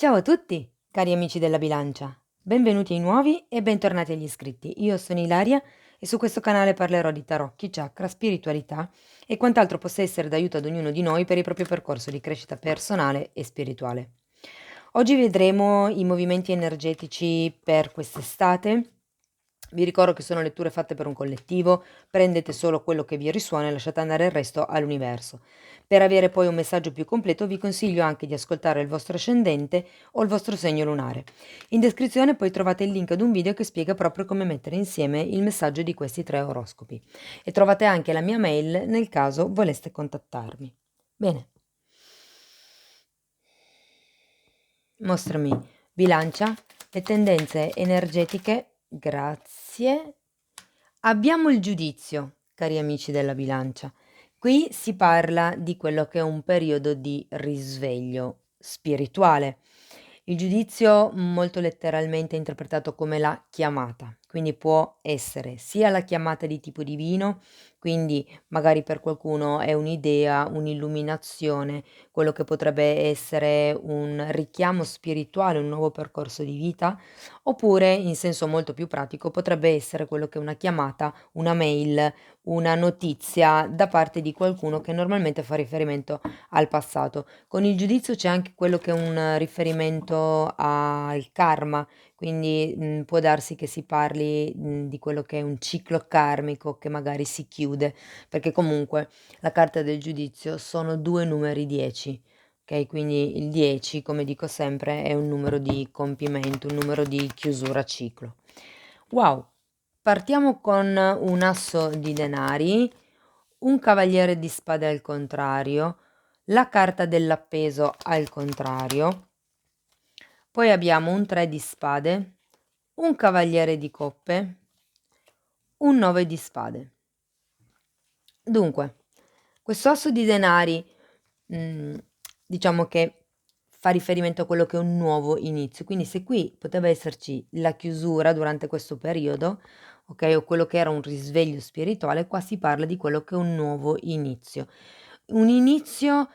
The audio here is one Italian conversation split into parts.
Ciao a tutti, cari amici della bilancia. Benvenuti ai nuovi e bentornati agli iscritti. Io sono Ilaria e su questo canale parlerò di tarocchi, chakra, spiritualità e quant'altro possa essere d'aiuto ad ognuno di noi per il proprio percorso di crescita personale e spirituale. Oggi vedremo i movimenti energetici per quest'estate. Vi ricordo che sono letture fatte per un collettivo, prendete solo quello che vi risuona e lasciate andare il resto all'universo. Per avere poi un messaggio più completo vi consiglio anche di ascoltare il vostro ascendente o il vostro segno lunare. In descrizione poi trovate il link ad un video che spiega proprio come mettere insieme il messaggio di questi tre oroscopi e trovate anche la mia mail nel caso voleste contattarmi. Bene, mostrami bilancia, le tendenze energetiche, grazie. Abbiamo il giudizio, cari amici della bilancia. Qui si parla di quello che è un periodo di risveglio spirituale. Il giudizio molto letteralmente è interpretato come la chiamata, quindi può essere sia la chiamata di tipo divino, quindi magari per qualcuno è un'idea, un'illuminazione, quello che potrebbe essere un richiamo spirituale, un nuovo percorso di vita, oppure in senso molto più pratico potrebbe essere quello che è una chiamata, una mail, una notizia da parte di qualcuno che normalmente fa riferimento al passato. Con il giudizio c'è anche quello che è un riferimento al karma, quindi può darsi che si parli di quello che è un ciclo karmico che magari si chiude, perché comunque la carta del giudizio sono due numeri 10. Okay, quindi il 10, come dico sempre, è un numero di compimento, un numero di chiusura ciclo. Wow, partiamo con un asso di denari, un cavaliere di spade al contrario, la carta dell'appeso al contrario, poi abbiamo un 3 di spade, un cavaliere di coppe, un 9 di spade. Dunque, questo asso di denari, diciamo che fa riferimento a quello che è un nuovo inizio, quindi se qui poteva esserci la chiusura durante questo periodo, okay, o quello che era un risveglio spirituale, qua si parla di quello che è un nuovo inizio. Un inizio,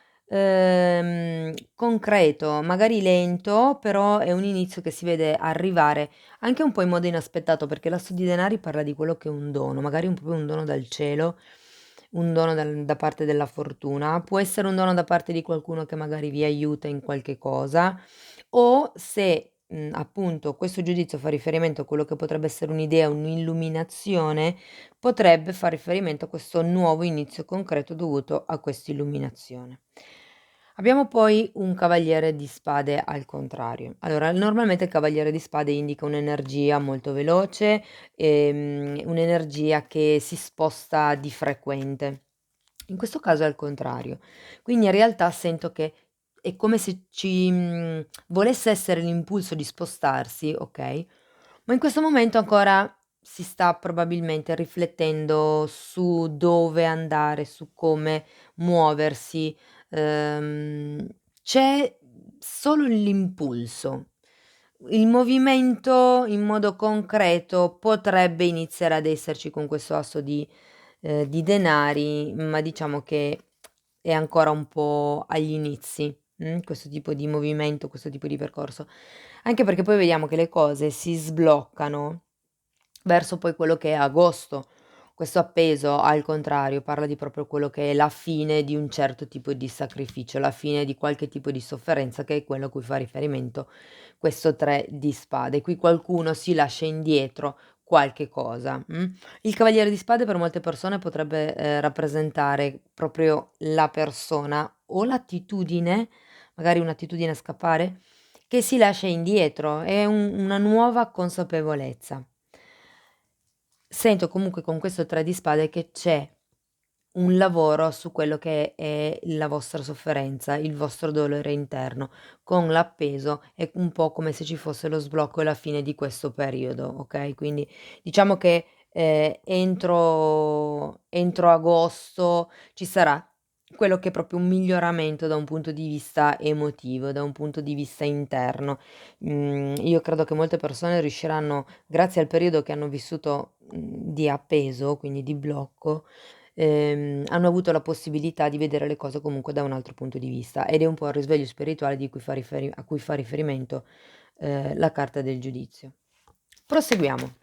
concreto, magari lento, però è un inizio che si vede arrivare anche un po' in modo inaspettato, perché l'asso di denari parla di quello che è un dono, magari proprio un dono dal cielo, un dono da parte della fortuna. Può essere un dono da parte di qualcuno che magari vi aiuta in qualche cosa o se, appunto questo giudizio fa riferimento a quello che potrebbe essere un'idea, un'illuminazione, potrebbe far riferimento a questo nuovo inizio concreto dovuto a quest'illuminazione. Abbiamo poi un cavaliere di spade al contrario. Allora, normalmente il cavaliere di spade indica un'energia molto veloce, un'energia che si sposta di frequente. In questo caso è al contrario. Quindi in realtà sento che è come se volesse essere l'impulso di spostarsi, okay, ma in questo momento ancora si sta probabilmente riflettendo su dove andare, su come muoversi, ehm, c'è solo l'impulso. Il movimento in modo concreto potrebbe iniziare ad esserci con questo asso di denari, ma diciamo che è ancora un po' agli inizi, questo tipo di movimento, questo tipo di percorso. Anche perché poi vediamo che le cose si sbloccano verso poi quello che è agosto. Questo appeso, al contrario, parla di proprio quello che è la fine di un certo tipo di sacrificio, la fine di qualche tipo di sofferenza, che è quello a cui fa riferimento questo 3 di spade. Qui qualcuno si lascia indietro qualche cosa, Il cavaliere di spade per molte persone potrebbe, rappresentare proprio la persona o l'attitudine, magari un'attitudine a scappare, che si lascia indietro, è una nuova consapevolezza. Sento comunque con questo 3 di spade che c'è un lavoro su quello che è la vostra sofferenza, il vostro dolore interno. Con l'appeso è un po' come se ci fosse lo sblocco e la fine di questo periodo, okay, quindi diciamo che, entro agosto ci sarà quello che è proprio un miglioramento da un punto di vista emotivo, da un punto di vista interno. Io credo che molte persone riusciranno, grazie al periodo che hanno vissuto, di appeso, quindi di blocco, hanno avuto la possibilità di vedere le cose comunque da un altro punto di vista, ed è un po' il risveglio spirituale di cui fa a cui fa riferimento la carta del giudizio. Proseguiamo.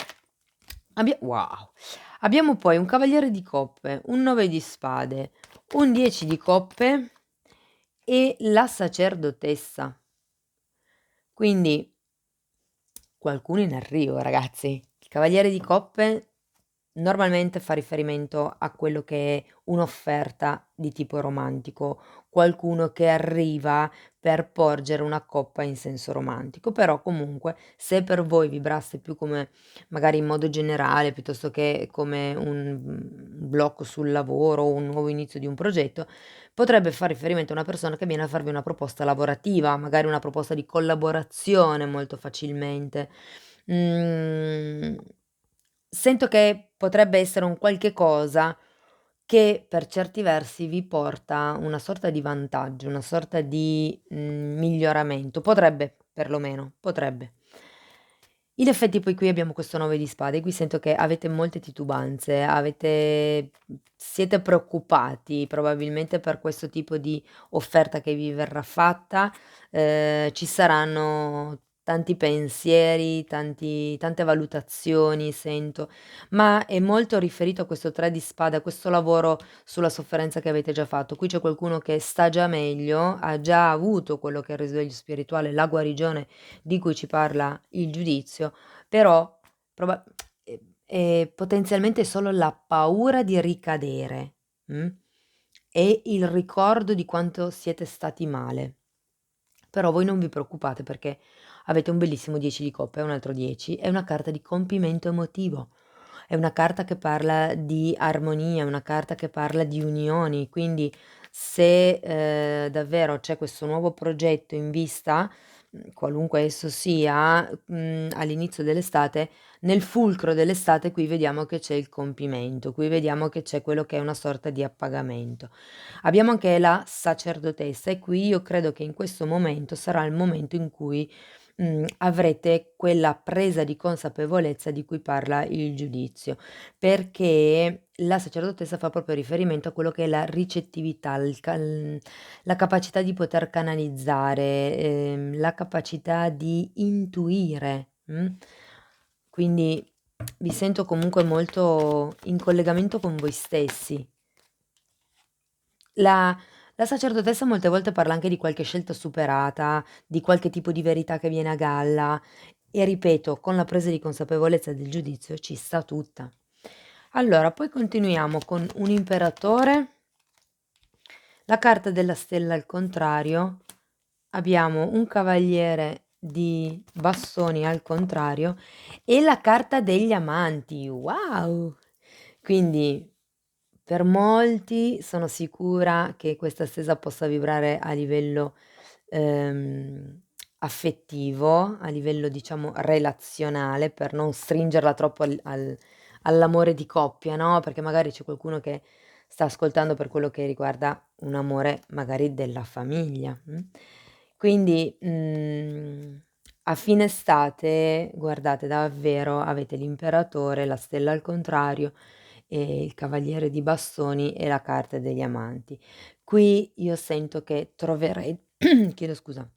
Wow! Abbiamo poi un cavaliere di coppe, un 9 di spade, un 10 di coppe e la sacerdotessa. Quindi qualcuno in arrivo, ragazzi. Il cavaliere di coppe normalmente fa riferimento a quello che è un'offerta di tipo romantico, qualcuno che arriva per porgere una coppa in senso romantico, però comunque se per voi vibrasse più come magari in modo generale, piuttosto che come un blocco sul lavoro o un nuovo inizio di un progetto, potrebbe far riferimento a una persona che viene a farvi una proposta lavorativa, magari una proposta di collaborazione molto facilmente. Mhmm, Sento che potrebbe essere un qualche cosa che per certi versi vi porta una sorta di vantaggio, una sorta di, miglioramento. Potrebbe, perlomeno, potrebbe. In effetti poi qui abbiamo questo 9 di spade, qui sento che avete molte titubanze, siete preoccupati probabilmente per questo tipo di offerta che vi verrà fatta, ci saranno tanti pensieri, tante valutazioni sento, ma è molto riferito a questo 3 di spade, a questo lavoro sulla sofferenza che avete già fatto. Qui c'è qualcuno che sta già meglio, ha già avuto quello che è il risveglio spirituale, la guarigione di cui ci parla il giudizio, però proba potenzialmente solo la paura di ricadere, e il ricordo di quanto siete stati male. Però voi non vi preoccupate perché avete un bellissimo 10 di coppe e un altro 10, è una carta di compimento emotivo, è una carta che parla di armonia, è una carta che parla di unioni, quindi se, davvero c'è questo nuovo progetto in vista, qualunque esso sia, all'inizio dell'estate, nel fulcro dell'estate qui vediamo che c'è il compimento, qui vediamo che c'è quello che è una sorta di appagamento. Abbiamo anche la sacerdotessa e qui io credo che in questo momento sarà il momento in cui, avrete quella presa di consapevolezza di cui parla il giudizio, perché la sacerdotessa fa proprio riferimento a quello che è la ricettività, la capacità di poter canalizzare, la capacità di intuire, Quindi vi sento comunque molto in collegamento con voi stessi. La la sacerdotessa molte volte parla anche di qualche scelta superata, di qualche tipo di verità che viene a galla e ripeto, con la presa di consapevolezza del giudizio ci sta tutta. Allora, poi continuiamo con un imperatore, la carta della stella al contrario, abbiamo un cavaliere di bastoni al contrario e la carta degli amanti. Wow! Quindi per molti sono sicura che questa stesa possa vibrare a livello, affettivo, a livello diciamo relazionale, per non stringerla troppo all'amore di coppia, no, perché magari c'è qualcuno che sta ascoltando per quello che riguarda un amore magari della famiglia, Quindi, a fine estate, guardate davvero avete l'imperatore, la stella al contrario il cavaliere di bastoni e la carta degli amanti. Qui io sento che chiedo scusa,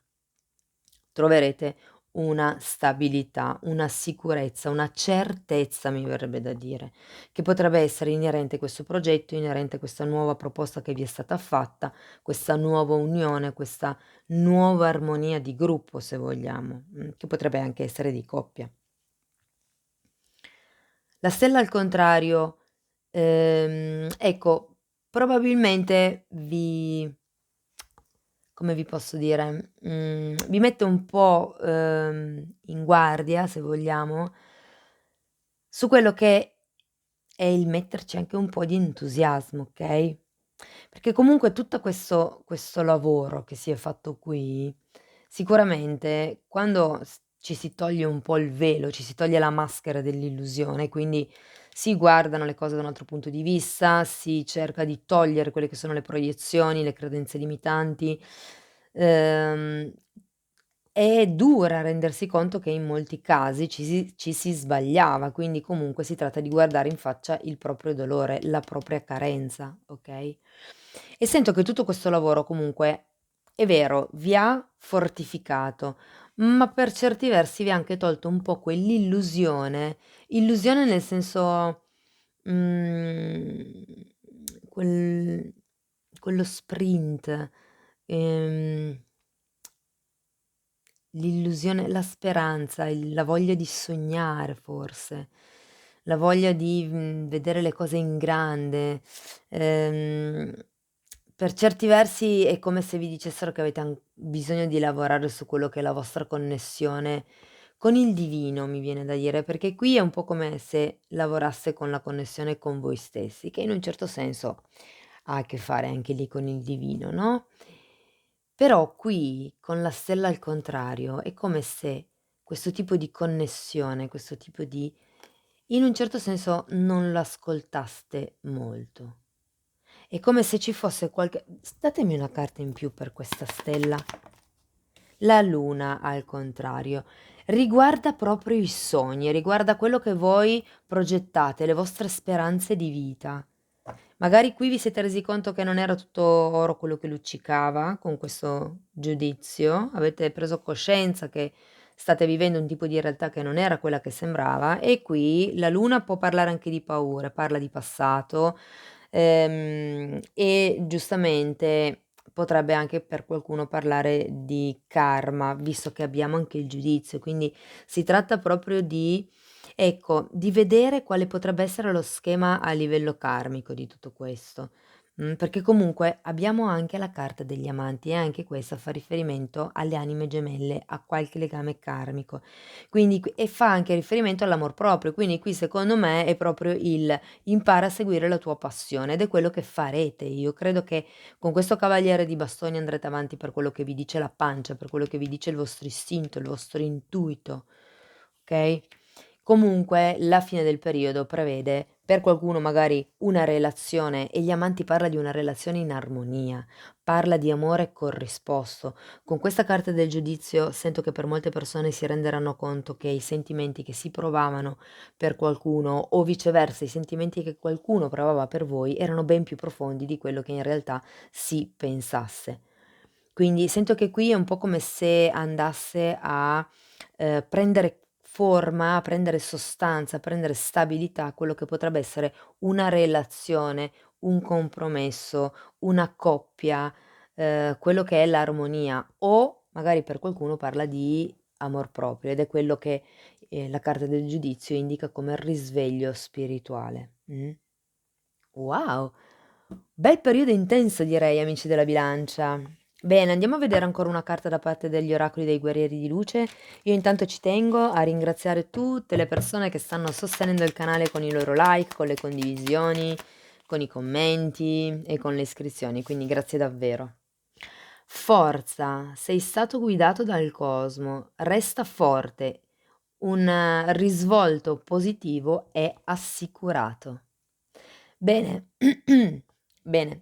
troverete una stabilità, una sicurezza, una certezza, mi verrebbe da dire, che potrebbe essere inerente a questo progetto, inerente a questa nuova proposta che vi è stata fatta, questa nuova unione, questa nuova armonia di gruppo, se vogliamo, che potrebbe anche essere di coppia. La stella al contrario, ecco, probabilmente come vi posso dire, vi mette un po', in guardia, se vogliamo, su quello che è il metterci anche un po' di entusiasmo, okay, perché comunque tutto questo lavoro che si è fatto qui, sicuramente quando ci si toglie un po' il velo, ci si toglie la maschera dell'illusione, quindi si guardano le cose da un altro punto di vista, si cerca di togliere quelle che sono le proiezioni, le credenze limitanti, ehm, è dura rendersi conto che in molti casi ci si sbagliava, quindi comunque si tratta di guardare in faccia il proprio dolore, la propria carenza, okay? E sento che tutto questo lavoro comunque, è vero, vi ha fortificato, ma per certi versi vi ha anche tolto un po' illusione nel senso, mhmm, quel quello sprint, ehm l'illusione, la speranza, la voglia di sognare forse, la voglia di, vedere le cose in grande. Ehm, per certi versi è come se vi dicessero che avete bisogno di lavorare su quello che è la vostra connessione con il divino, mi viene da dire, perché qui è un po' come se lavorasse con la connessione con voi stessi, che in un certo senso ha a che fare anche lì con il divino, no, però qui con la stella al contrario è come se questo tipo di connessione, questo tipo di in un certo senso non l'ascoltaste molto. È come se ci fosse qualche datemi una carta in più per questa stella. La luna, al contrario, riguarda proprio i sogni, riguarda quello che voi progettate, le vostre speranze di vita. Magari qui vi siete resi conto che non era tutto oro quello che luccicava con questo giudizio, avete preso coscienza che state vivendo un tipo di realtà che non era quella che sembrava e qui la luna può parlare anche di paure, parla di passato, e giustamente potrebbe anche per qualcuno parlare di karma, visto che abbiamo anche il giudizio, quindi si tratta proprio di ecco, di vedere quale potrebbe essere lo schema a livello karmico di tutto questo, perché comunque abbiamo anche la carta degli amanti e anche questa fa riferimento alle anime gemelle, a qualche legame karmico. Quindi qui e fa anche riferimento all'amor proprio, quindi qui secondo me è proprio il impara a seguire la tua passione ed è quello che farete. Io credo che con questo cavaliere di bastoni andrete avanti per quello che vi dice la pancia, per quello che vi dice il vostro istinto, il vostro intuito, okay? Comunque la fine del periodo prevede per qualcuno magari una relazione e gli amanti parla di una relazione in armonia, parla di amore corrisposto. Con questa carta del giudizio sento che per molte persone si renderanno conto che i sentimenti che si provavano per qualcuno o viceversa i sentimenti che qualcuno provava per voi erano ben più profondi di quello che in realtà si pensasse. Quindi sento che qui è un po' come se andasse a, prendere forma, a prendere sostanza, a prendere stabilità quello che potrebbe essere una relazione, un compromesso, una coppia, quello che è l'armonia o magari per qualcuno parla di amor proprio ed è quello che, la carta del giudizio indica come risveglio spirituale. Wow! Bel periodo intenso direi, amici della bilancia. Bene, andiamo a vedere ancora una carta da parte degli oracoli dei guerrieri di luce. Io intanto ci tengo a ringraziare tutte le persone che stanno sostenendo il canale con i loro like, con le condivisioni, con i commenti e con le iscrizioni, quindi grazie davvero. Forza, sei stato guidato dal cosmo, resta forte, un risvolto positivo è assicurato. Bene, bene,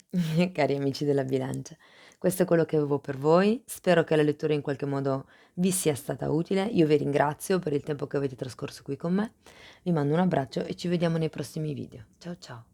cari amici della bilancia, questo è quello che avevo per voi. Spero che la lettura in qualche modo vi sia stata utile. Io vi ringrazio per il tempo che avete trascorso qui con me. Vi mando un abbraccio e ci vediamo nei prossimi video. Ciao ciao.